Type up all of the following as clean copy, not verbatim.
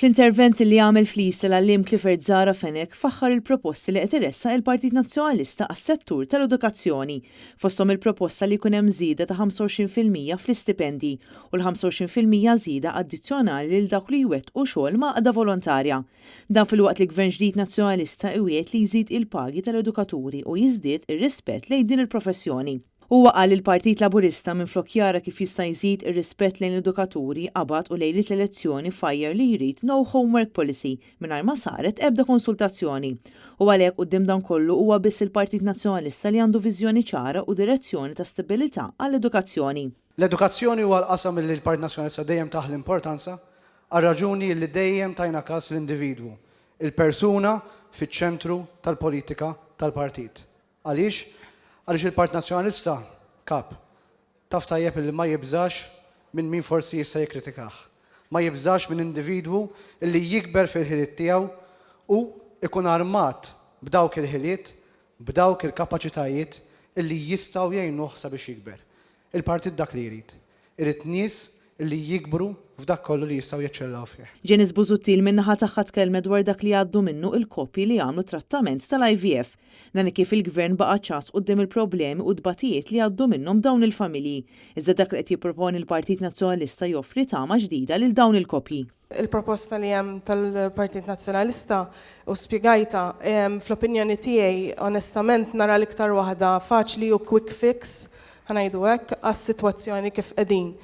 Fl-intervent li għamel fl-Isla l-Lim Clifford Zara Fenek faħħar il-proposti li qed iressa il-Partit Nazzjonalista għas-settur tal-edukazzjoni. Fosthom il-proposta li jkun hemm żieda ta' 25% fl-istipendi u l-25% żieda addizzjonali lil dawk li jwettqu xogħol maqda volontarja. Dan fil-waqt li Gvern ġdid Nazzjonalista iwiet li jżid il-pagi tal-edukaturi u jiżdied ir-rispett lejn din il-professjoni. Huwa qal il-Partit Laburista minflok jara kif jista' jżid ir-rispett lejn l-edukaturi qabad u lejlit l-elezzjoni fajjar li jrid no homework policy mingħajr ma saret ebda konsultazzjoni. U għalhekk quddiem dan kollu huwa biss il-Partit Nazzjonalista li għandu viżjoni ċara u direzzjoni ta' stabilità għall-edukazzjoni. L-edukazzjoni huwa l-qasam li l-Partit Nazzjonalista dejjem taħ l-importanza għal raġuni li dejjem tajna każ l-individwu, il-persuna fiċ-ċentru tal-politika tal-partit. Għaliex il-Partit Nazzjonalista kap taf tajjeb li ma jibżax minn min forsi jista' jikkritikah. Ma jibżax minn individwu li jikber fil-ħiliet tiegħu u ikun armat b'dawk il-ħiliet, b'dawk il-kapaċitajiet illi jistgħu jgħinuh sabiex jikber. Il-partit dak li jrid. Irid nies illi jikbru f'dak kollu li jistgħu jeċċellaw fih. Ġenis Busuttil min-naħa tagħha tkellmet dwar dak li għaddu minnu il-koppji li għamlu trattament tal-IVF. Dan kif il-Gvern baqa' ċas quddiem il-problemi u dbatijiet li għaddu minnhom dawn il-familji. Iżda dak li qed jipproponi l-Partit Nazzjonalista joffri tama ġdida lil dawn il-koppji. Il-proposta li hemm tal-Partit Nazzjonalista u spjegajta fl-opinjoni tiegħi onestament nara l-iktar waħda faċli u quick fix ħanajdu hekk għas-sitwazzjoni kif qegħdin.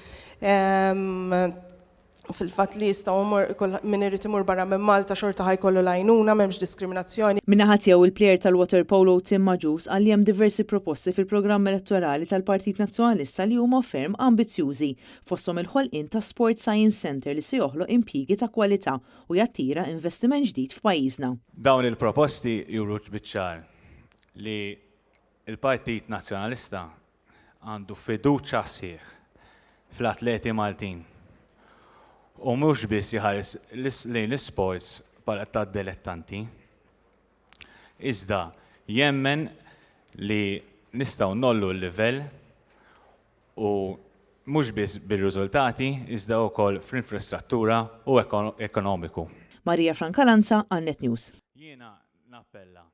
Fil-fatt li jistgħu min irid imur barra minn Malta xorta ħajkollu l-għajnuna m'hemmx diskriminazzjoni. Min-naħa tiegħu il-plejer tal-water polo Tim Maġus qal li hemm diversi proposti fil-programm elettorali tal-Partit Nazzjonalista li huma ferm ambizzjużi fosthom il-ħolqien ta' Sport Science Center li se joħloq impjiegi ta' kwalità u jattira investiment ġdid f'pajjiżna. Dawn il-proposti juru biċ-ċar li il-Partit Nazzjonalista għandu fiduċja sħiħ fl-atleti Maltin. U mhux biss jħares lejn l-sports bħala ta' dilettanti. Iżda jemmen li nistgħu nollu l-livell u mhux biss bir-riżultati iżda wkoll fl-infrastruttura u ekonomiku. Marija Francalanza, Annet News. Jiena nappella